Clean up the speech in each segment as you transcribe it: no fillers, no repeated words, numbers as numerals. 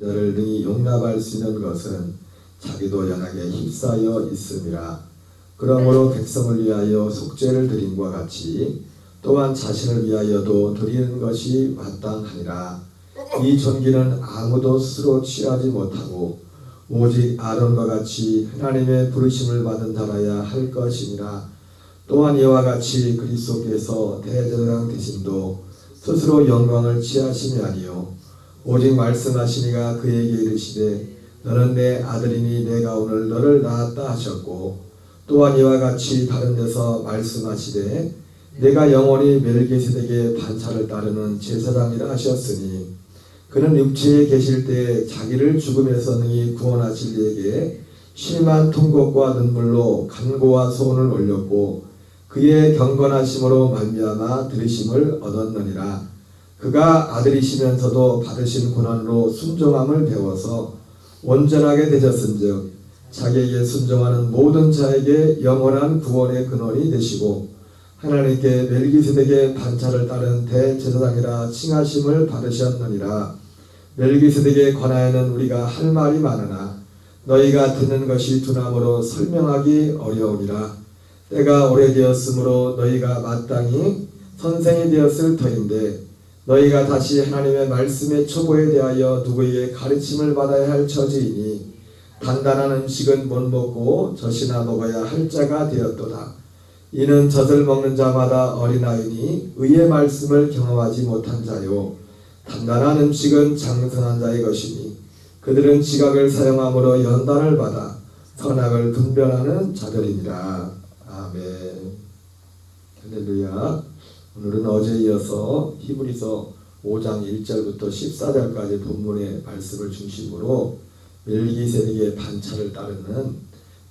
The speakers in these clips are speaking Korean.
저를 능히 용납할 수 있는 것은 자기도 연하게 휩싸여 있음이라. 그러므로 백성을 위하여 속죄를 드림과 같이 또한 자신을 위하여도 드리는 것이 마땅하니라. 이 존귀는 아무도 스스로 취하지 못하고 오직 아론과 같이 하나님의 부르심을 받은 자라야 할 것이니라. 또한 이와 같이 그리스도께서 대제사장 되심도 스스로 영광을 취하심이 아니요 오직 말씀하시니가 그에게 이르시되 너는 내 아들이니 내가 오늘 너를 낳았다 하셨고, 또한 이와 같이 다른 데서 말씀하시되 내가 영원히 멜기세덱의 반차를 따르는 제사장이라 하셨으니 그는 육체에 계실 때 자기를 죽음에서 능히 구원하실 이에게 심한 통곡과 눈물로 간고와 소원을 올렸고 그의 경건하심으로 말미암아 들으심을 얻었느니라. 그가 아들이시면서도 받으신 고난으로 순종함을 배워서 온전하게 되셨은즉 자기에게 순종하는 모든 자에게 영원한 구원의 근원이 되시고 하나님께 멜기세덱의 반차를 따른 대제사장이라 칭하심을 받으셨느니라. 멜기세덱에 관하여는 우리가 할 말이 많으나 너희가 듣는 것이 두나무로 설명하기 어려우니라. 때가 오래되었으므로 너희가 마땅히 선생이 되었을 터인데 너희가 다시 하나님의 말씀의 초보에 대하여 누구에게 가르침을 받아야 할 처지이니 단단한 음식은 못 먹고 젖이나 먹어야 할 자가 되었도다. 이는 젖을 먹는 자마다 어린아이니 의의 말씀을 경험하지 못한 자요 단단한 음식은 장성한 자의 것이니 그들은 지각을 사용함으로 연단을 받아 선악을 분별하는 자들이니라. 아멘. 할렐루야. 오늘은 어제에 이어서 히브리서 5장 1절부터 14절까지 본문의 말씀을 중심으로 멜기세덱의 반차를 따르는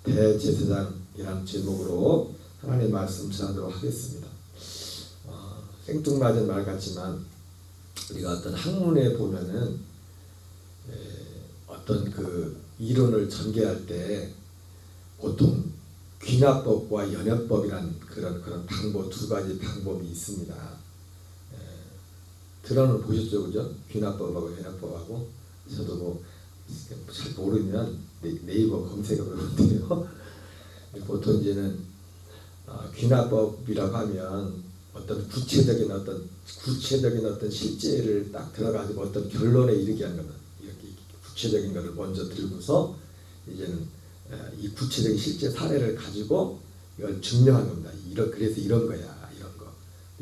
대제사장이라는 제목으로 하나님의 말씀 전하도록 하겠습니다. 생뚱맞은 말 같지만 우리가 어떤 학문에 보면은 어떤 그 이론을 전개할 때 보통 귀납법과 연역법이란 그런 방법 두 가지 방법이 있습니다. 들어는 보셨죠, 그죠? 귀납법하고 연역법하고. 저도 뭐 잘 모르면 네이버 검색을 하면 돼요. 보통 이제는 귀납법이라고 하면 어떤 구체적인 어떤 실제를 딱 들어가지고 어떤 결론에 이르게 하는 겁니다. 이렇게 구체적인 것을 먼저 들고서 이제는 이 구체적인 실제 사례를 가지고 이걸 증명하는 겁니다. 그래서 이런 거야, 이런 거.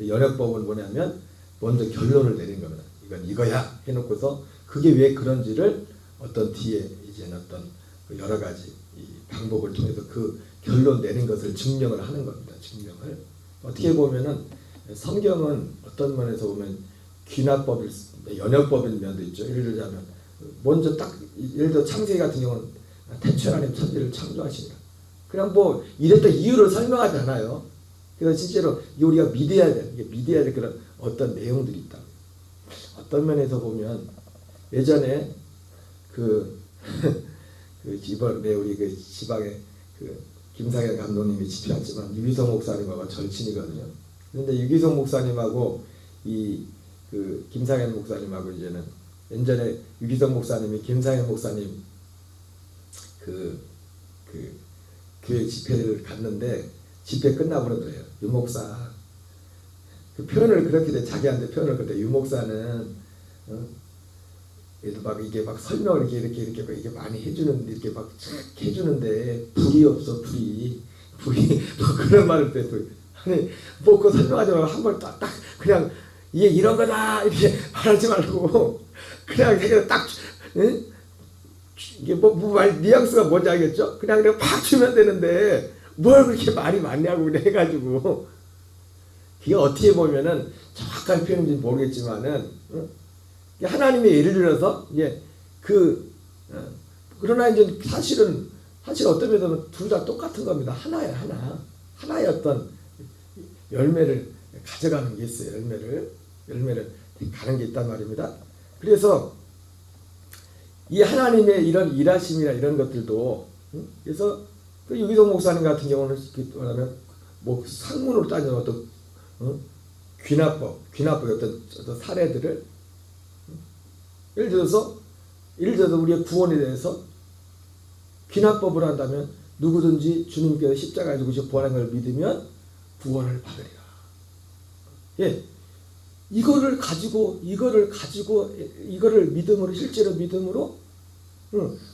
연역법은 뭐냐면 먼저 결론을 내린 겁니다. 이건 이거야 해놓고서 그게 왜 그런지를 어떤 뒤에 이제는 어떤 여러 가지 이 방법을 통해서 그 결론 내린 것을 증명을 하는 겁니다. 증명을. 어떻게 보면은 성경은 어떤 면에서 보면 귀납법일, 연역법일 면도 있죠. 예를 들자면 먼저 딱 예를 들어 창세기 같은 경우는 태초에 하나님 천지를 창조하시니라. 그냥 뭐 이랬던 이유를 설명하지 않아요. 그래서 실제로 우리가 믿어야 될 그런 어떤 내용들이 있다. 어떤 면에서 보면 예전에 이번에 우리 그 지방에 김상현 감독님이 집회했지만 유기성 목사님하고 절친이거든요. 그런데 유기성 목사님하고 김상현 목사님하고 이제는 예전에 유기성 목사님이 김상현 목사님 교회 집회를 갔는데 집회 끝나버리더래요. 유 목사 그 표현을 그렇게 자기한테 표현을 그때 유 목사는 막 이게 막 설명을 이렇게 이게 많이 해주는데 이렇게 막 해주는데 불이 없어 불이 뭐 그런 말을 때 아니 뭐 그거 설명하지 말고 한번 딱 그냥 이게 이런 거다 이렇게 말하지 말고 그냥 딱 응? 이게 말 뉘앙스가 뭔지 알겠죠? 그냥 팍 주면 되는데 뭘 그렇게 말이 많냐고 그래 해가지고 그게 어떻게 보면은 정확한 표현인지 모르겠지만은 하나님의 예를 들어서 그러나 이제 사실 어떤 면에서 둘 다 똑같은 겁니다. 하나의 어떤 열매를 가져가는 게 있어요. 열매를 가는 게 있단 말입니다. 그래서 이 하나님의 이런 일하심이나 이런 것들도 그래서 유기성 목사님 같은 경우는 말하면 뭐 상문으로 따지는 어떤 귀납법의 어떤 사례들을 예를 들어서 예를 들어서 우리의 구원에 대해서 귀납법을 한다면 누구든지 주님께서 십자가에 죽으시고 부활한 걸 믿으면 구원을 받으리라. 예, 이거를 가지고 이거를 믿음으로, 실제로 믿음으로,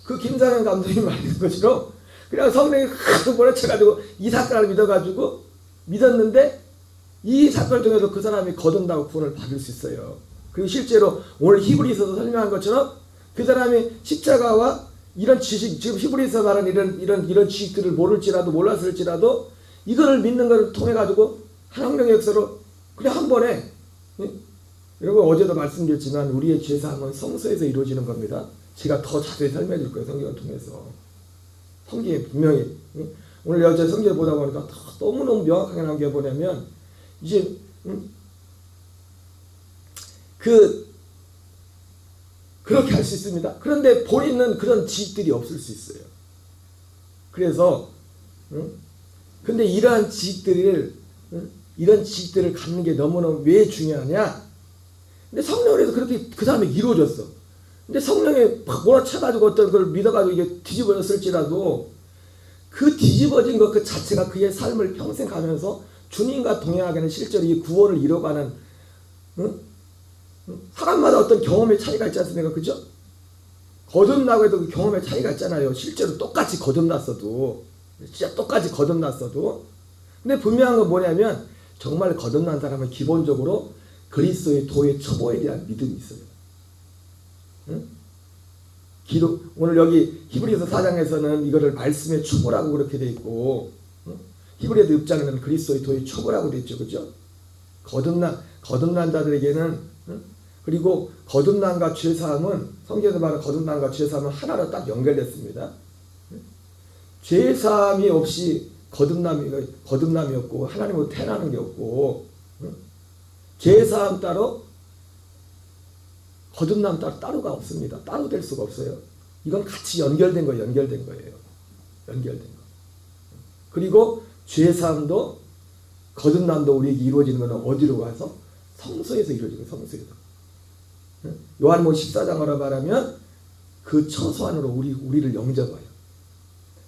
그 김상현 감독이 말하는 것처럼 그냥 성령이 하도 몰아쳐가지고 이 사건을 믿어가지고 믿었는데 이 사건을 통해서 그 사람이 거듭나고 구원을 받을 수 있어요. 그리고 실제로 오늘 히브리서도 설명한 것처럼 그 사람이 십자가와 이런 지식, 지금 히브리서 말하는 이런 지식들을 몰랐을지라도 이거를 믿는 것을 통해 가지고 성령의 역사로 그냥 한 번에, 여러분 어제도 말씀드렸지만 우리의 죄사함은 성소에서 이루어지는 겁니다. 제가 더 자세히 설명해 줄 거예요. 성경을 통해서. 성경에 분명히, 오늘 어제 성경을 보다 보니까 너무너무 명확하게 나온 게 뭐냐면 이제 그렇게 할 수 있습니다. 그런데 본인은 그런 지식들이 없을 수 있어요. 그래서 근데 이런 지식들을 갖는 게 너무너무 왜 중요하냐? 근데 성령으로 해서 그렇게 그 사람이 이루어졌어. 근데 성령이 막 몰아쳐가지고 어떤 걸 믿어가지고 이게 뒤집어졌을지라도 그 뒤집어진 것 그 자체가 그의 삶을 평생 가면서 주님과 동행하게는 실제로 이 구원을 이뤄가는, 사람마다 어떤 경험의 차이가 있지 않습니까? 그죠? 거듭나고 해도 그 경험의 차이가 있잖아요. 실제로 똑같이 거듭났어도. 진짜 똑같이 거듭났어도. 근데 분명한 건 뭐냐면 정말 거듭난 사람은 기본적으로 그리스도의 도의 첩보에 대한 믿음이 있어요. 오늘 여기 히브리서 4장에서는 이거를 말씀의 첩보라고 그렇게 돼 있고, 히브리서 6장에는 그리스도의 도의 첩보라고 돼 있죠. 그죠? 거듭난 자들에게는, 그리고 거듭남과 죄사함은, 성경에서 말하는 거듭남과 죄사함은 하나로 딱 연결됐습니다. 죄사함이 없이 거듭남이 없고 하나님으로 태어나는 게 없고, 죄사함 따로 거듭남 따로가 없습니다. 따로 될 수가 없어요. 이건 같이 연결된 거예요. 연결된 거. 그리고 죄사함도 거듭남도 우리에게 이루어지는 것은 어디로 가서? 성소에서 이루어지는 거예요. 성소에서. 요한복음 14장으로 말하면 그 처소 안으로 우리를 영접해요.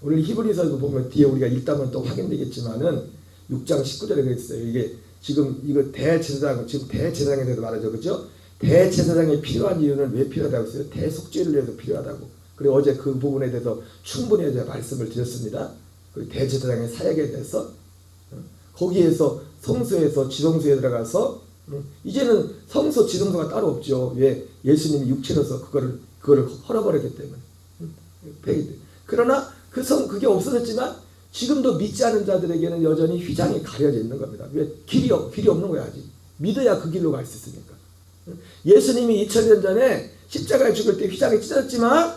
오늘 히브리서도 보면 뒤에 우리가 읽다면 또 확인되겠지만은 6장 19절에 그랬어요. 이게 지금 이거 대제사장, 지금 대제사장에 대해서 말하죠. 그죠? 대제사장이 필요한 이유는 왜 필요하다고 했어요? 대속죄를 위해서 필요하다고. 그리고 어제 그 부분에 대해서 충분히 제가 말씀을 드렸습니다. 그리고 대제사장의 사역에 대해서 거기에서 성소에서 지성소에 들어가서 이제는 성소 지성소가 따로 없죠. 왜? 예수님이 육체로서 그거를 헐어버렸기 때문에. 그러나 그게 없어졌지만 지금도 믿지 않은 자들에게는 여전히 휘장이 가려져 있는 겁니다. 왜? 길이 없는 거야. 아직. 믿어야 그 길로 갈 수 있으니까. 예수님이 2000년 전에 십자가에 죽을 때 휘장이 찢어졌지만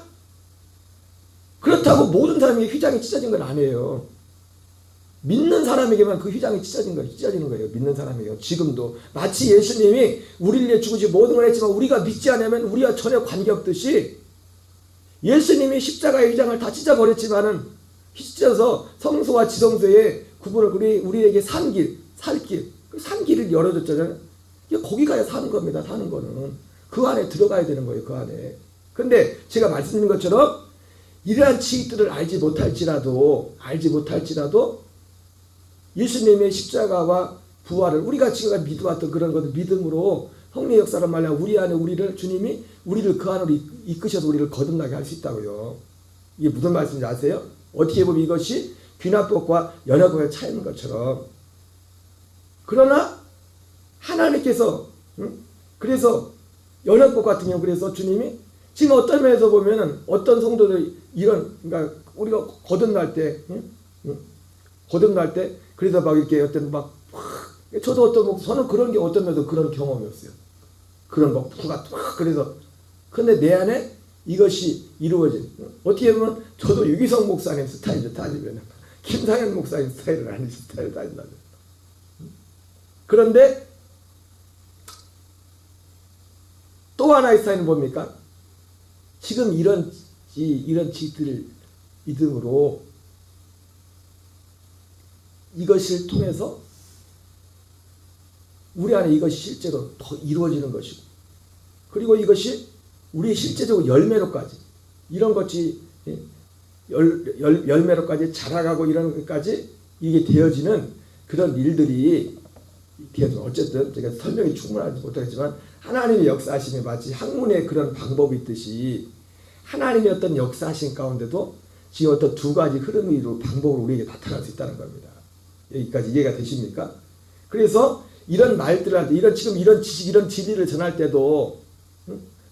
그렇다고 모든 사람에게 휘장이 찢어진 건 아니에요. 믿는 사람에게만 그 휘장이 찢어지는 거예요. 믿는 사람에게. 지금도 마치 예수님이 우리를 위해 죽으시고 모든 걸 했지만 우리가 믿지 않으면 우리와 전혀 관계없듯이 예수님이 십자가의 휘장을 다 찢어버렸지만은 찢어서 성소와 지성소의 구분을 우리에게 살길 산길을 열어줬잖아요. 거기 가야 사는 겁니다. 사는 거는 그 안에 들어가야 되는 거예요. 그 안에. 근데 제가 말씀드린 것처럼 이러한 지식들을 알지 못할지라도 예수님의 십자가와 부활을 우리가 지금 믿어왔던 그런 것을 믿음으로 성령의 역사를 말하면 우리 안에 주님이 우리를 그 안으로 이끄셔서 우리를 거듭나게 할 수 있다고요. 이게 무슨 말씀인지 아세요? 어떻게 보면 이것이 귀납법과 연약법의 차이인 것처럼. 그러나 하나님께서 그래서 연약법 같은 경우 그래서 주님이 지금 어떤 면에서 보면은 어떤 성도들 그러니까 우리가 거듭날 때 그래서 막 이렇게 저도 저는 그런 게 어떤 면에서 그런 경험이 없어요. 그런 부가 그래서 근데 내 안에 이것이 이루어진 어떻게 보면 저도 유기성 목사님 스타일을 따지면 김상현 목사님 스타일을 아닌 스타일을 따진다면 그런데 또 하나의 스타일은 뭡니까? 지금 이런 지식들을 믿음으로 이것을 통해서 우리 안에 이것이 실제로 더 이루어지는 것이고 그리고 이것이 우리 실제적으로 열매로까지 이런 것이 열매로까지 자라가고 이런 것까지 이게 되어지는 그런 일들이 되어져. 어쨌든 제가 설명이 충분하지 못하겠지만 하나님의 역사하심이 마치 학문의 그런 방법이 있듯이 하나님의 어떤 역사하심 가운데도 지금 어떤 두 가지 흐름으로 방법으로 우리에게 나타날 수 있다는 겁니다. 여기까지 이해가 되십니까? 그래서 이런 말들을 할 때, 지금 이런 지식, 이런 진리를 전할 때도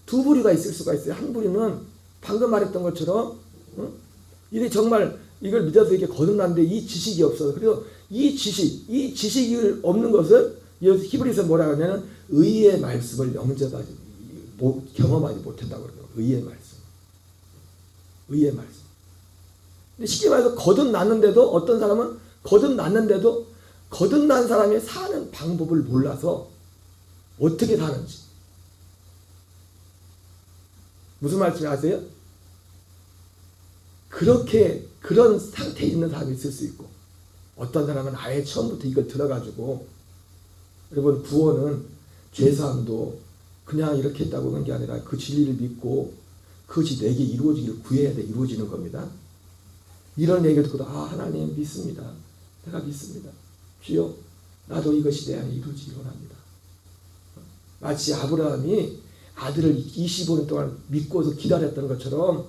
두 부류가 있을 수가 있어요. 한 부류는 방금 말했던 것처럼 이게 정말 이걸 믿어서 이게 거듭났는데 이 지식이 없어서, 그래서 이 지식이 없는 것을 히브리서 뭐라고 하냐면 의의 말씀을 영접하지, 경험하지 못한다고 그래요. 의의 말씀. 근데 쉽게 말해서 거듭났는데도 어떤 사람은 거듭난 사람이 사는 방법을 몰라서 어떻게 사는지. 무슨 말씀이 아세요? 그런 상태에 있는 사람이 있을 수 있고, 어떤 사람은 아예 처음부터 이걸 들어가지고, 여러분 구원은 죄사함도 그냥 이렇게 했다고 하는 게 아니라 그 진리를 믿고 그것이 내게 이루어지기를 구해야 돼 이루어지는 겁니다. 이런 얘기를 듣고도 하나님 믿습니다. 내가 믿습니다. 주여 나도 이것이 내 안에 이루어지기 원합니다. 마치 아브라함이 아들을 25년 동안 믿고서 기다렸던 것처럼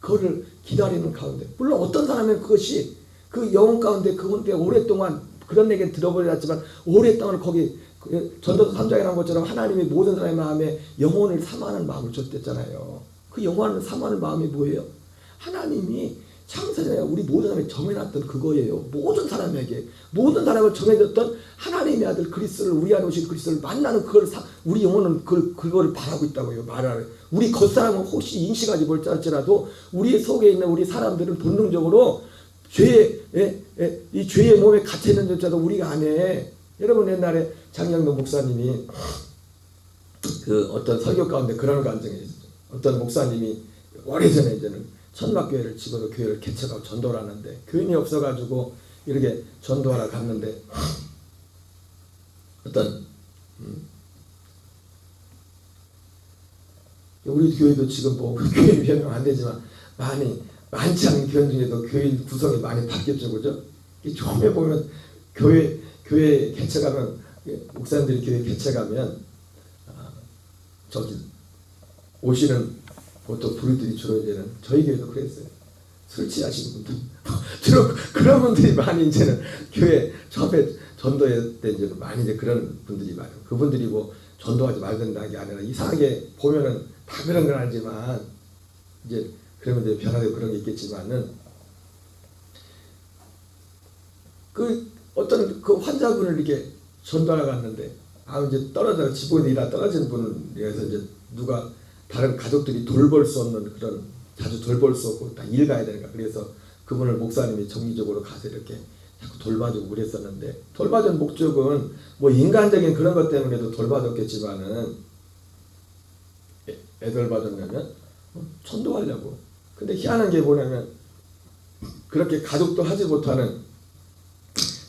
그거를 기다리는 가운데, 물론 어떤 사람은 그것이 그 영혼 가운데 그건데 오랫동안 그런 얘기는 들어버렸지만 오랫동안 거기 전도서 3장에 나온 것처럼 하나님이 모든 사람의 마음에 영혼을 사모하는 마음을 줬댔잖아요. 그 영혼을 사모하는 마음이 뭐예요? 하나님이 창세전에 우리 모든 사람이 정해놨던 그거예요. 모든 사람에게, 모든 사람을 정해졌던 하나님의 아들 그리스도를, 우리 안에 오신 그리스도를 만나는 그걸 우리 영혼은 그거를 바라고 있다고요. 말하는. 우리 겉사람은 혹시 인식하지 못할지라도 우리 속에 있는 우리 사람들은 본능적으로 이 죄의 몸에 갇혀 있는 자도 우리가 안에. 여러분 옛날에 장영도 목사님이 그 어떤 설교 가운데 그런 감정이 있었죠. 어떤 목사님이 오래전에 이제는 천막교회를 찍어서 교회를 개척하고 전도를 하는데 교인이 없어가지고 이렇게 전도하러 갔는데 어떤 우리 교회도 지금 뭐 교인 몇 명 안 되지만 많지 않은 교인 중에도 교인 구성이 많이 바뀌었죠, 그죠? 처음에 보면 교회 개척하면 목사님들이 교회 개척하면 저기 오시는 보통 부류들이 주로 이제는 저희 교회도 그랬어요. 술 취하시는 분들 주로 그런 분들이 많이 이제는 교회 처음에 전도회 때 이제 많이 이제 그런 분들이 많아요. 그분들이 뭐 전도하지 말든다는 게 아니라 이상하게 보면은 다 그런 건 알지만 이제 그러면 이제 변화되고 그런 게 있겠지만은 그 어떤 그 환자분을 이렇게 전도하러 갔는데 이제 지붕에서 일하 떨어진 분에서 이제 누가 다른 가족들이 돌볼 수 없는 그런, 자주 돌볼 수 없고 다 일 가야 되니까, 그래서 그분을 목사님이 정기적으로 가서 이렇게 자꾸 돌봐주고 그랬었는데, 돌봐준 목적은 뭐 인간적인 그런 것 때문에도 돌봐줬겠지만은 애들 봐줬냐면 전도하려고. 근데 희한한 게 뭐냐면 그렇게 가족도 하지 못하는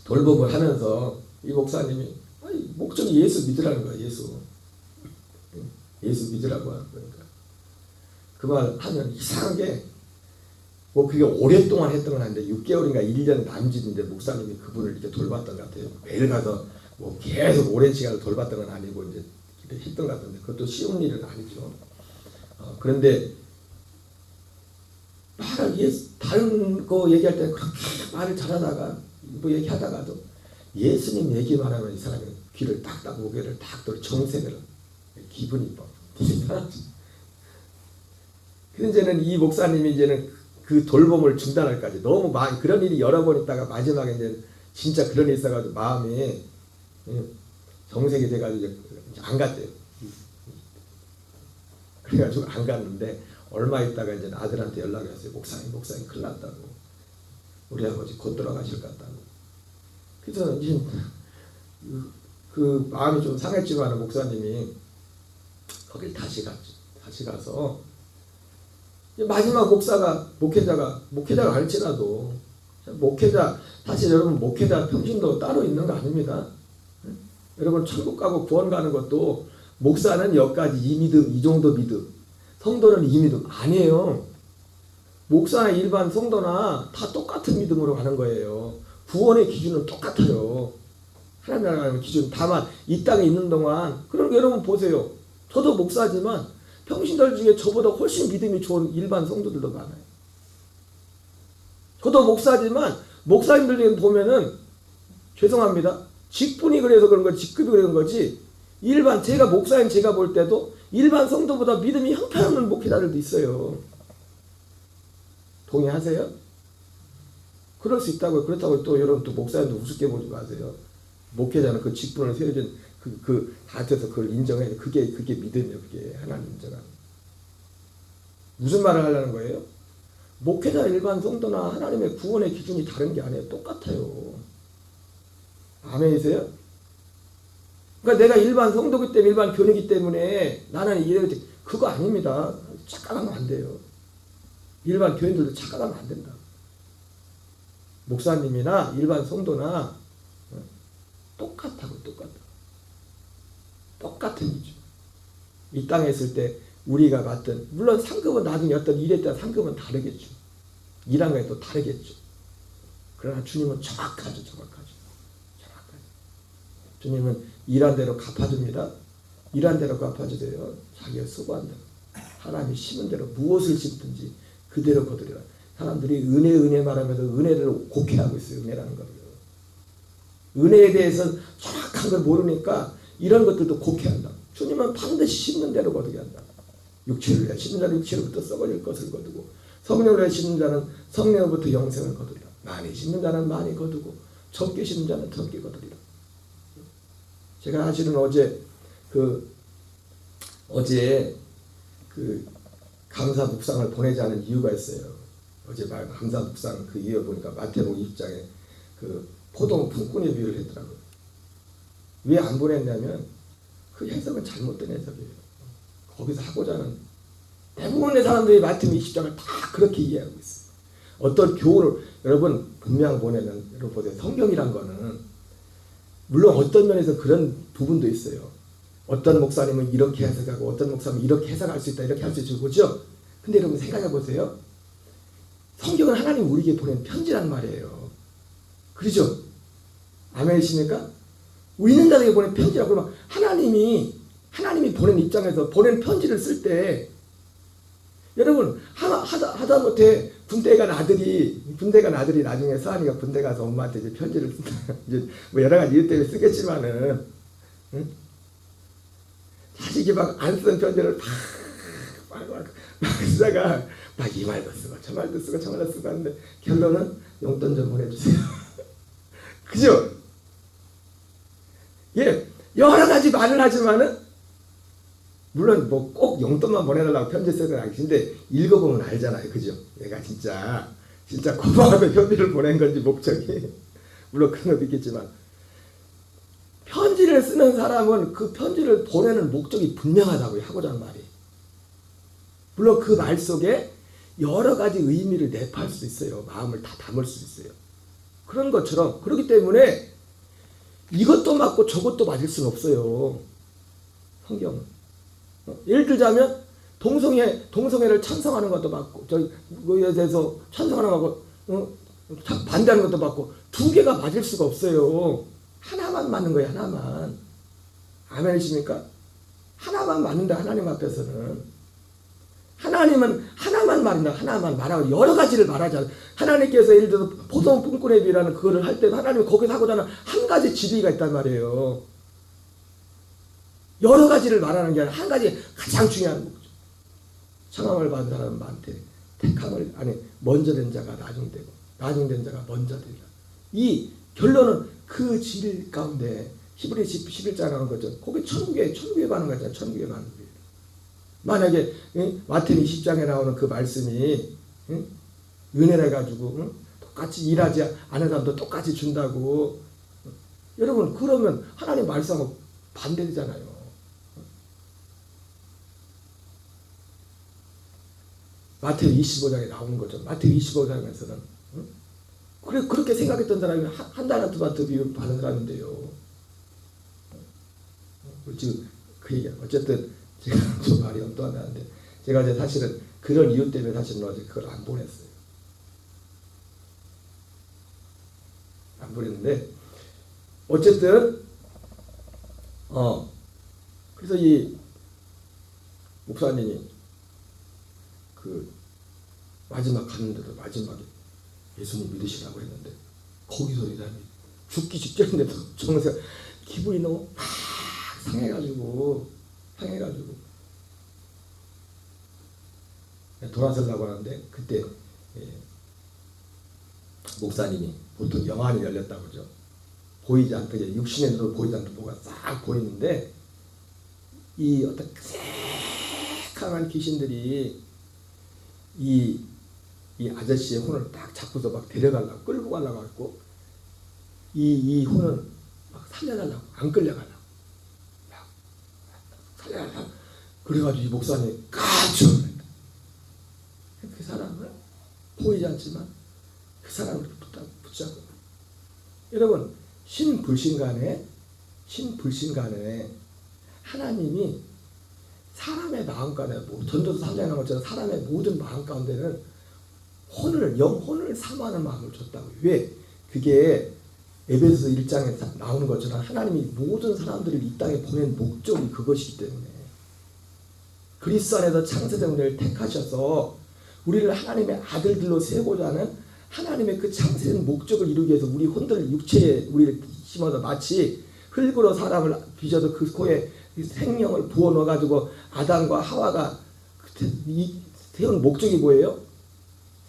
돌봄을 하면서 이 목사님이 목적이 예수 믿으라는 거야. 예수 믿으라고 하는 거니까. 그 말 하면 이상하게 뭐 그게 오랫동안 했던 건 아닌데 6개월인가 1년 남짓인데 목사님이 그분을 이렇게 돌봤던 것 같아요. 매일 가서 뭐 계속 오랜 시간을 돌봤던 건 아니고 이제 했던 것 같은데 그것도 쉬운 일은 아니죠. 그런데 다른 거 얘기할 때 그렇게 말을 잘하다가 뭐 얘기하다가도 예수님 얘기만 하면 이 사람이 귀를 딱딱 고개를 딱 돌려 정색을 기분이 뭐 근데 이제는 이 목사님이 이제는 그 돌봄을 중단할까지 너무 많이 그런 일이 여러 번 있다가 마지막에 이제 진짜 그런 일이 있어가지고 마음이 정색이 돼가지고 이제 안 갔대요. 그래가지고 안 갔는데 얼마 있다가 이제 아들한테 연락이 왔어요. 목사님 큰일 났다고. 우리 아버지 곧 돌아가실 것 같다고. 그래서 이제 그 마음이 좀 상했지만 목사님이 거길 다시 가서 마지막 목회자가 할지라도 사실 여러분 목회자 평신도 따로 있는 거 아닙니다. 여러분 천국 가고 구원 가는 것도 목사는 여기까지 이 믿음, 이 정도 믿음, 성도는 이 믿음 아니에요. 목사나 일반 성도나 다 똑같은 믿음으로 가는 거예요. 구원의 기준은 똑같아요. 하나님 나라 가는 기준. 다만 이 땅에 있는 동안 그럼 여러분 보세요. 저도 목사지만 평신들 중에 저보다 훨씬 믿음이 좋은 일반 성도들도 많아요. 저도 목사지만 목사님들 중에 보면은 죄송합니다. 직분이 그래서 그런 거지 직급이 그런 거지 일반 제가 목사님 제가 볼 때도 일반 성도보다 믿음이 형편없는 목회자들도 있어요. 동의하세요? 그럴 수 있다고요. 그렇다고 또 여러분 또 목사님도 우습게 보지 마세요. 목회자는 그 직분을 세워준 다한테서 그걸 인정해. 그게 믿음이에요. 그게 하나님 인정하는. 무슨 말을 하려는 거예요? 목회자 일반 성도나 하나님의 구원의 기준이 다른 게 아니에요. 똑같아요. 아멘이세요? 그러니까 내가 일반 성도기 때문에 일반 교회이기 때문에 나는 이래 그거 아닙니다. 착각하면 안 돼요. 일반 교인들도 착각하면 안 된다. 목사님이나 일반 성도나 똑같다고 똑같은 이죠. 이 땅에 있을 때 우리가 맡은 물론 상급은 나중에 어떤 일에 따라 상급은 다르겠죠. 일한 거에 또 다르겠죠. 그러나 주님은 정확하죠. 주님은 일한 대로 갚아줍니다. 일한 대로 갚아주세요. 자기가 수고한 대로 하나님이 심은 대로 무엇을 심든지 그대로 거두리라. 사람들이 은혜 말하면서 은혜를 곡해하고 있어요. 은혜라는 거를. 은혜에 대해서 정확한 걸 모르니까 이런 것들도 곡해한다. 주님은 반드시 심는 대로 거두게 한다. 육체를 위해 심는 자는 육체로부터 썩어질 것을 거두고 성령을 위해 심는 자는 성령으로부터 영생을 거두리라. 많이 심는 자는 많이 거두고 적게 심는 자는 적게 거두리라. 제가 사실은 어제 감사 묵상을 보내자는 이유가 있어요. 어제 감사 묵상 그 이유 보니까 마태복음 20장에 포도원 품꾼의 비유를 했더라고요. 왜 안 보냈냐면 그 해석은 잘못된 해석이에요. 거기서 하고자 하는 대부분의 사람들이 마태복음 20장을 다 그렇게 이해하고 있어요. 어떤 교훈을 여러분 분명 보내면 여러분 보세요. 성경이란 거는 물론 어떤 면에서 그런 부분도 있어요. 어떤 목사님은 이렇게 해석하고 어떤 목사님은 이렇게 해석할 수 있다 이렇게 할 수 있죠. 그렇죠? 근데 여러분 생각해 보세요. 성경은 하나님 우리에게 보낸 편지란 말이에요. 그렇죠? 아멘이십니까? 있는 자에게 보낸 편지라고 그러면 하나님이 보낸 입장에서 보낸 편지를 쓸 때 여러분 하다못해 군대 간 아들이 나중에 서한이가 군대 가서 엄마한테 이제 편지를 쓴다. 이제 뭐 여러 가지 이유 때문에 쓰겠지만은 응? 자식이 막 안 쓴 편지를 막 쓰다가 막 이 말도 쓰고 저 말도 쓰고 저 말도 쓰고 하는데 결론은 용돈 좀 보내주세요. 그죠? 예, 여러 가지 말을 하지만은 물론 뭐 꼭 용돈만 보내달라고 편지 쓰는 아닌데 읽어보면 알잖아요. 그죠? 얘가 진짜 고마움의 편지를 보낸 건지 목적이 물론 그런 것도 있겠지만 편지를 쓰는 사람은 그 편지를 보내는 목적이 분명하다고요. 하고자 하는 말이. 물론 그 말 속에 여러 가지 의미를 내포할 수 있어요. 마음을 다 담을 수 있어요. 그런 것처럼 그렇기 때문에 이것도 맞고 저것도 맞을 수는 없어요. 성경은. 예를 들자면 동성애를 찬성하는 것도 맞고 그에 대해서 찬성하는 것도 반대하는 것도 맞고 두 개가 맞을 수가 없어요. 하나만 맞는 거예요. 하나만. 아멘이십니까? 하나만 맞는다. 하나님 앞에서는. 하나님은 하나만 말한다. 하나만 말하고 여러 가지를 말하잖아요. 하나님께서 예를 들어서 포도원 품꾼의 비유라는 그거를 할 때도 하나님이 거기서 하고자 하는 한 가지 진리가 있단 말이에요. 여러 가지를 말하는 게 아니라 한 가지 가장 중요한 목적. 청함을 받은 사람은 많대. 먼저 된 자가 나중되고 나중된 자가 먼저 되리라. 이 결론은 그 질 가운데 히브리서 11장 나오는 거죠. 거기 천국에 가는 거잖아요. 천국에 가는 거예요. 만약에 마태복음 20장에 나오는 그 말씀이 은혜를 가지고 똑같이 일하지 않은 사람도 똑같이 준다고 여러분 그러면 하나님 말씀하고 반대되잖아요. 마태복음 25장에 나오는 거죠. 마태복음 25장에서는 그렇게 생각했던 사람이 한 달한테 마트 비율 받은 사람인데요. 지금 그 얘기 어쨌든 제가 좀 말이 엉뚱하게 하는데 제가 이제 사실은 그런 이유 때문에 사실은 어제 그걸 안 보냈어요. 안 보냈는데 어쨌든 그래서 이 목사님이 그 마지막 가는데도 마지막에 예수님 믿으시라고 했는데 거기서 이 사람이 죽기 직전인데도 정말 기분이 너무 막 상해가지고 돌아서려고 하는데 그때 목사님이 보통 영안이 열렸다고 그러죠. 보이지 않고 이제 육신의 눈으로 보이지 않는 뭐가 싹 보이는데 이 어떤 강한 귀신들이 이 아저씨의 혼을 딱 잡고서 막 데려가려고 끌고 가려고 했고 이 혼은 막 살려달라고 안 끌려가려고 막 살려달라고 그래가지고 이 목사님이 깜짝 놀랐다. 그 사람을 보이지 않지만 그 사람을 붙잡고 여러분 신불신간에 하나님이 사람의 마음 가운데 전도서 3장에 나온 것처럼 사람의 모든 마음 가운데는 영혼을 사모하는 마음을 줬다고요. 왜? 그게 에베소서 1장에 나오는 것처럼 하나님이 모든 사람들을 이 땅에 보낸 목적이 그것이기 때문에 그리스도 안에서 창세된 우리를 택하셔서 우리를 하나님의 아들들로 세우고자 하는 하나님의 그 창세된 목적을 이루기 위해서 우리 혼들 육체에 우리를 심어서 마치 흙으로 사람을 빚어서 그 코에 생명을 부어 넣어가지고 아담과 하와가 세운 목적이 뭐예요?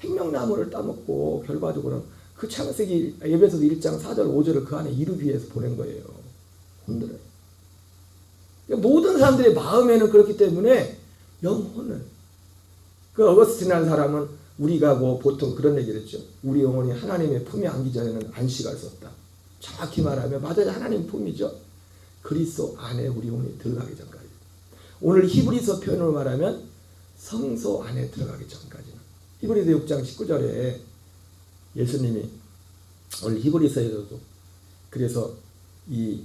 생명나무를 따먹고 결과적으로는 그 창세기 에베소서 1장 4절 5절을 그 안에 이루기 위해서 보낸 거예요. 혼들을. 모든 사람들의 마음에는 그렇기 때문에 영혼을 그 어거스틴이라는 사람은 우리가 뭐 보통 그런 얘기를 했죠. 우리 영혼이 하나님의 품에 안기 전에는 안식할 수 없다. 정확히 말하면 맞아요. 하나님 품이죠. 그리스도 안에 우리 영혼이 들어가기 전까지. 오늘 히브리서 표현으로 말하면 성소 안에 들어가기 전까지는. 히브리서 6장 19절에 예수님이 오늘 히브리서에서도 그래서 이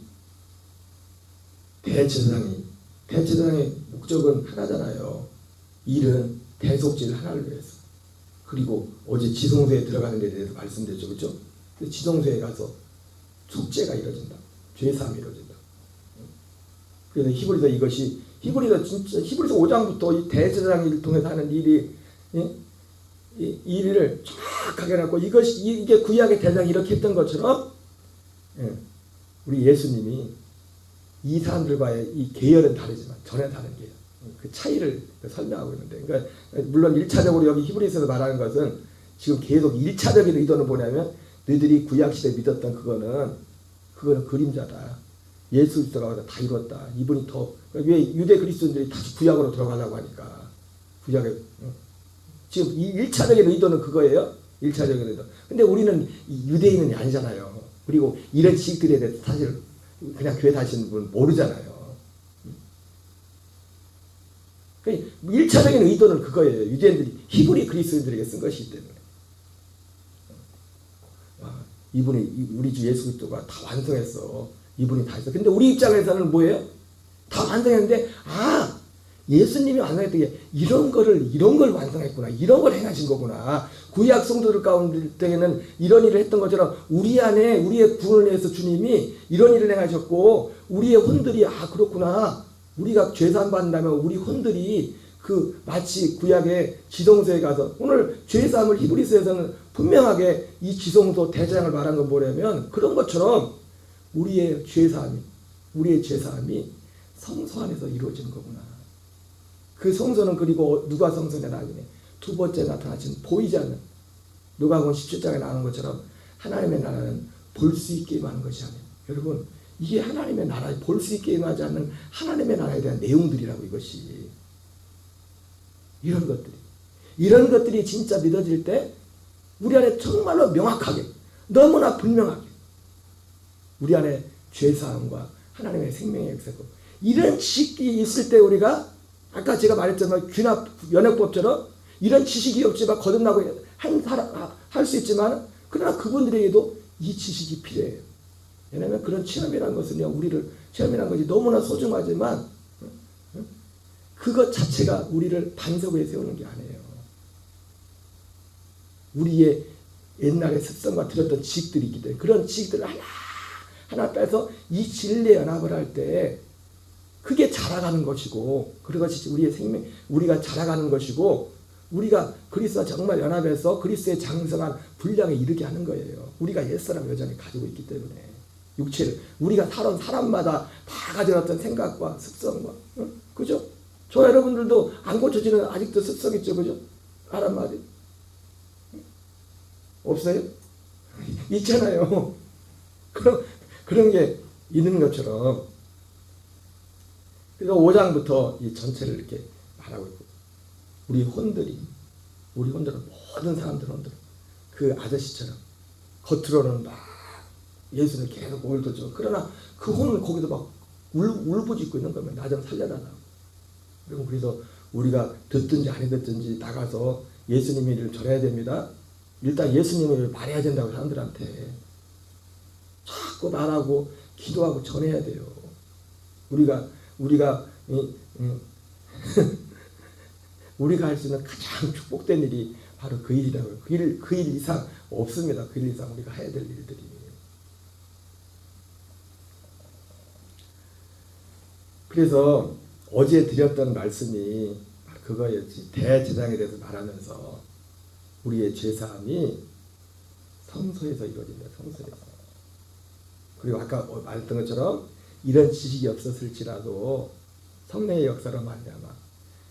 대제사장의 목적은 하나잖아요. 일은 대속질 하나를 위해서. 그리고 어제 지성소에 들어가는 데 대해서 말씀드렸죠. 그렇죠? 지성소에 가서 속죄가 이루어진다. 죄사함이 이루어진다. 그래서 히브리서 이것이 히브리서 5장부터 이 대제사장을 통해서 하는 일이 이 일을 정확하게 해놨고 이게 구약의 대장이 이렇게 했던 것처럼 우리 예수님이 이 사람들과의 이 계열은 다르지만 전혀 다른 계열. 그 차이를 설명하고 있는데, 그러니까 물론 1차적으로 여기 히브리서에서 말하는 것은 지금 계속 1차적인 의도는 뭐냐면 너희들이 구약시대에 믿었던 그거는 그림자다. 예수 그리스도가 다 이뤘다. 이분이 더 왜 유대 그리스도인들이 다시 구약으로 들어가려고 하니까 구약에 지금 이 1차적인 의도는 그거예요. 1차적인 의도. 근데 우리는 유대인은 아니잖아요. 그리고 이런 지식들에 대해서 사실 그냥 교회 다니시는 분 모르잖아요. 그러니까 1차적인 의도는 그거예요. 유대인들이 히브리 그리스도인들에게 쓴 것이기 때문에. 이분이 우리 주 예수 그리스도가 다 완성했어. 이분이 다 했어. 근데 우리 입장에서는 뭐예요? 다 완성했는데 예수님이 완성했던 게 이런 걸 완성했구나. 이런 걸 행하신 거구나. 구약 성도들 가운데에는 이런 일을 했던 것처럼 우리 안에 우리의 구원을 위해서 주님이 이런 일을 행하셨고 우리의 혼들이 그렇구나. 우리가 죄사함 받는다면 우리 혼들이 마치 구약의 지성소에 가서 오늘 죄사함을 히브리서에서는 분명하게 이 지성소 대장을 말한 건 뭐냐면 그런 것처럼 우리의 죄사함이 성소 안에서 이루어지는 거구나. 그 성소는 그리고 누가 성소에 나타나네. 두 번째 나타나신 보이지 않는 누가복음 17장에 나오는 것처럼 하나님의 나라는 볼 수 있게 임하는 것이 아니에요. 여러분 이게 하나님의 나라 볼 수 있게 임하지 않는 하나님의 나라에 대한 내용들이라고 이것이 이런 것들이 진짜 믿어질 때 우리 안에 정말로 명확하게 너무나 분명하게 우리 안에 죄사함과 하나님의 생명의 역사고 이런 지식이 있을 때 우리가 아까 제가 말했잖아요. 귀납 연역법처럼 이런 지식이 없지만 거듭나고 할 수 있지만 그러나 그분들에게도 이 지식이 필요해요. 왜냐하면 그런 체험이라는 것은요. 우리를 체험이라는 것이 너무나 소중하지만 그것 자체가 우리를 반석 위에 세우는 게 아니에요. 우리의 옛날에 습성과 들었던 지식들이 있기 때문에 그런 지식들을 하나 빼서 이 진리의 연합을 할 때 그게 자라가는 것이고 그것이 우리의 생명, 우리가 자라가는 것이고 우리가 그리스도와 정말 연합해서 그리스도의 장성한 분량에 이르게 하는 거예요. 우리가 옛사람 여전히 가지고 있기 때문에 육체를 우리가 살아온 사람마다 다 가져왔던 생각과 습성과 그죠? 저 여러분들도 안 고쳐지는 아직도 습성 있죠, 그죠? 사람 말이 없어요? 있잖아요. 그런 게 있는 것처럼 그래서 5장부터 이 전체를 이렇게 말하고 있고 우리 혼들은 모든 사람들 혼들은 그 아저씨처럼 겉으로는 막 예수를 계속 올도죠. 그러나 그 혼은 거기도 막 울부짖고 있는 거면 나 좀 살려달라고. 그래서 우리가 듣든지 안 듣든지 나가서 예수님을 전해야 됩니다. 일단 예수님을 말해야 된다고 사람들한테 자꾸 말하고 기도하고 전해야 돼요. 우리가 우리가 할 수 있는 가장 축복된 일이 바로 그 일이라고요. 그 일 이상 없습니다. 그 일 이상 우리가 해야 될 일들이. 그래서 어제 드렸던 말씀이 그거였지. 대제사장에 대해서 말하면서 우리의 죄사함이 성소에서 이루어진다. 성소에서. 그리고 아까 말했던 것처럼 이런 지식이 없었을지라도 성령의 역사로 말미암아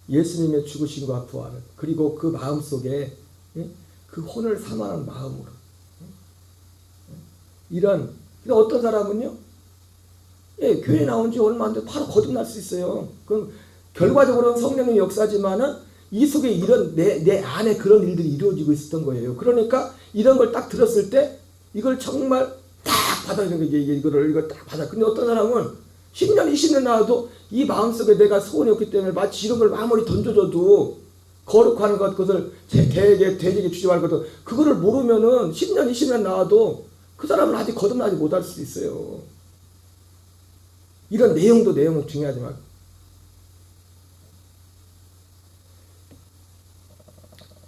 예수님의 죽으심과 부활을 그리고 그 마음속에 그 혼을 사모하는 마음으로 이런 어떤 사람은요 교회 나온 지 얼마 안 돼 바로 거듭날 수 있어요. 그럼 결과적으로는 성령의 역사지만은 이 속에 이런 내 안에 그런 일들이 이루어지고 있었던 거예요. 그러니까 이런 걸 딱 들었을 때 이걸 정말 딱 받아들이는 거예요. 이걸 딱 받아. 근데 어떤 사람은 10년, 20년 나와도 이 마음속에 내가 소원이 없기 때문에 마치 이런 걸 아무리 던져줘도 거룩한 것, 그것을 대제게 주지 말고 그거를 모르면은 10년, 20년 나와도 그 사람은 아직 거듭나지 못할 수도 있어요. 이런 내용은 중요하지만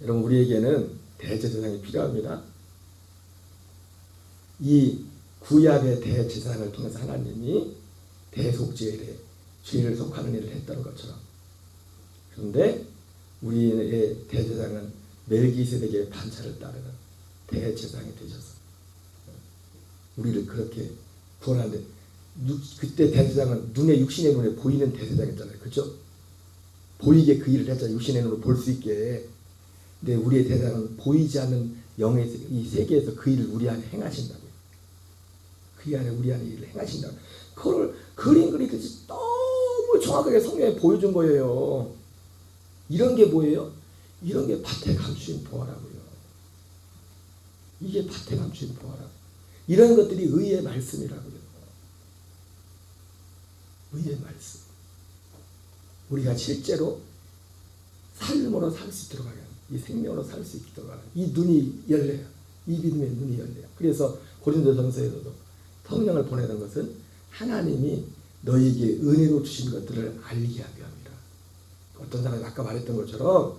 여러분 우리에게는 대제사장이 필요합니다. 이 구약의 대제사장을 통해서 하나님이 대속죄일에 죄를 속하는 일을 했던 것처럼 그런데 우리의 대제사장은 멜기세덱의 반차를 따르는 대제사장이 되셔서 우리를 그렇게 구원하는데 그때 대제사장은 육신의 눈에 보이는 대제사장이었잖아요. 그렇죠? 보이게 그 일을 했잖아요. 육신의 눈으로 볼 수 있게. 근데 우리의 대제사장은 보이지 않는 영의 이 세계에서 그 일을 우리 안에 행하신다고요. 그 안에 우리 안에 일을 행하신다고. 그걸 그림 그리듯이 너무 정확하게 성경에 보여준 거예요. 이런 게 뭐예요? 이런 게 밭에 감추인 보화라고요. 이게 밭에 감추인 보화라고. 이런 것들이 의의 말씀이라고요. 의의 말씀. 우리가 실제로 삶으로 살 수 있도록 하는 이 생명으로 살 수 있도록 하는 이 눈이 열려요. 이 믿음의 눈이 열려요. 그래서 고린도전서에서도 성령을 보내는 것은 하나님이 너에게 은혜로 주신 것들을 알게 하려 합니다. 어떤 사람이 아까 말했던 것처럼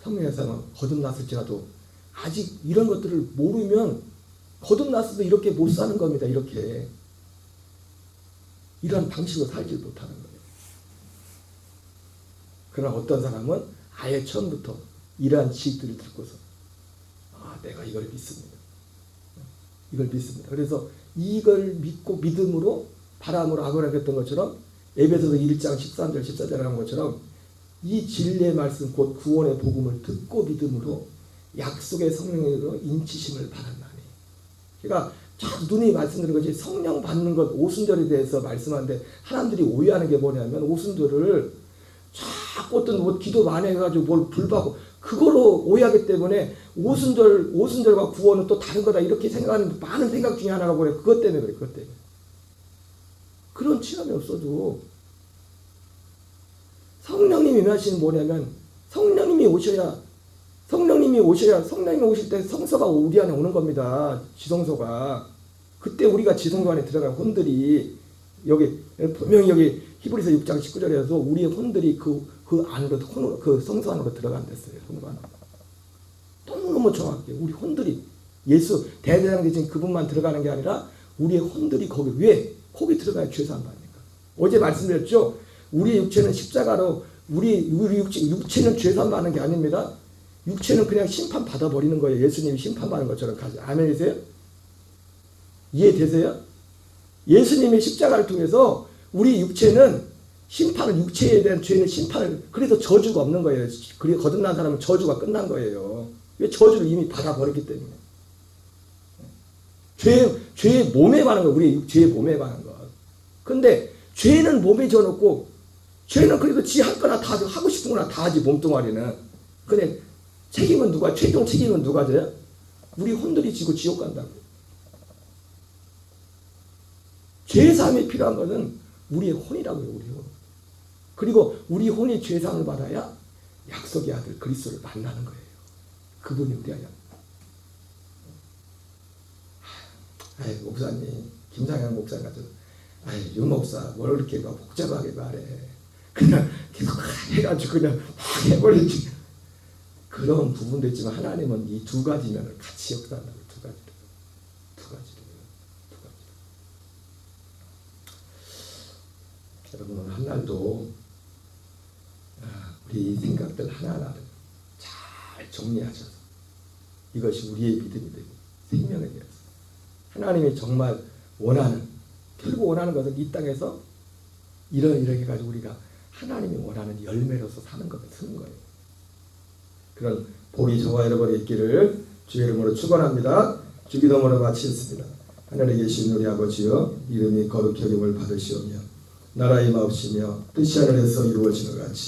성령에서는 거듭났을지라도 아직 이런 것들을 모르면 거듭났어도 이렇게 못 사는 겁니다. 이렇게 이런 방식으로 살지 못하는 거예요. 그러나 어떤 사람은 아예 처음부터 이러한 지식들을 듣고서 내가 이걸 믿습니다. 이걸 믿습니다. 그래서 이걸 믿고 믿음으로 바람으로 아브라함이 했던 것처럼 에베소서 1장 13절 14절에 한 것처럼 이 진리의 말씀 곧 구원의 복음을 듣고 믿음으로 약속의 성령으로 인치심을 받았나니. 그러니까 참 눈이 말씀드린 것이 성령 받는 것 오순절에 대해서 말씀하는데 사람들이 오해하는 게 뭐냐면 오순절을 자꾸 어떤 기도 많이 해가지고 뭘 불받고 그거로 오해하기 때문에 오순절과 구원은 또 다른 거다 이렇게 생각하는 많은 생각 중에 하나가 뭐예요? 그것 때문에 그래. 그것 때문에. 그런 체험이 없어도 성령님이 임하시는 뭐냐면 성령님이 오셔야 성령님이 오실 때 성서가 우리 안에 오는 겁니다. 지성소가. 그때 우리가 지성소 안에 들어간 혼들이 여기 분명히 여기 히브리서 6장 19절에서 우리의 혼들이 그 안으로 그 성소 안으로 들어간댔어요. 성소 안으로. 너무너무 정확해요. 우리 혼들이 예수 대대장 되신 그분만 들어가는 게 아니라 우리의 혼들이 거기 왜 거기 들어가야 죄 사함 받으니까. 어제 말씀드렸죠. 우리의 육체는 십자가로 우리 육체는 죄 사함 받는 게 아닙니다. 육체는 그냥 심판 받아 버리는 거예요. 예수님이 심판 받는 것처럼 가지. 아멘이세요? 이해되세요? 예수님의 십자가를 통해서 우리 육체는 심판을 육체에 대한 죄는 심판을 그래서 저주가 없는 거예요. 그리고 거듭난 사람은 저주가 끝난 거예요. 왜 저주를 이미 받아버렸기 때문에. 죄의 몸에 관한 거, 우리 죄의 몸에 관한 거. 근데 죄는 몸에 져놓고, 죄는 그래도 지 할 거나 다 하고 싶은 거나 다 하지, 몸뚱아리는. 근데 책임은 누가, 최종 책임은 누가 져요? 우리 혼들이 지고 지옥 간다고. 죄사함이 필요한 것은 우리의 혼이라고요, 우리 혼. 그리고 우리 혼이 죄사함을 받아야 약속의 아들 그리스도를 만나는 거예요. 그분이 우리 아야. 아이 목사님, 김상현 목사님 같은, 아이 윤 목사 뭘 이렇게 막 복잡하게 말해. 그냥 계속 해가지고 그냥 막 해버리지. 그런 부분도 있지만 하나님은 이 두 가지 면을 같이 역사한다고. 두 가지를. 여러분 오늘 한날도 우리 생각들 하나하나를 잘 정리하셔서 이것이 우리의 믿음이 되고 생명이 되어서 하나님이 정말 원하는, 결국 원하는 것은 이 땅에서 이렇게 해가지고 우리가 하나님이 원하는 열매로서 사는 것을 쓰는 거예요. 그런 복이 저와 여러분이 있기를 주의 이름으로 축원합니다. 주기도문을 마치겠습니다. 하늘에 계신 우리 아버지여, 이름이 거룩히 여김을 받으시오며 나라의 마옵시며 뜻이 하늘에서 이루어지는 것 같이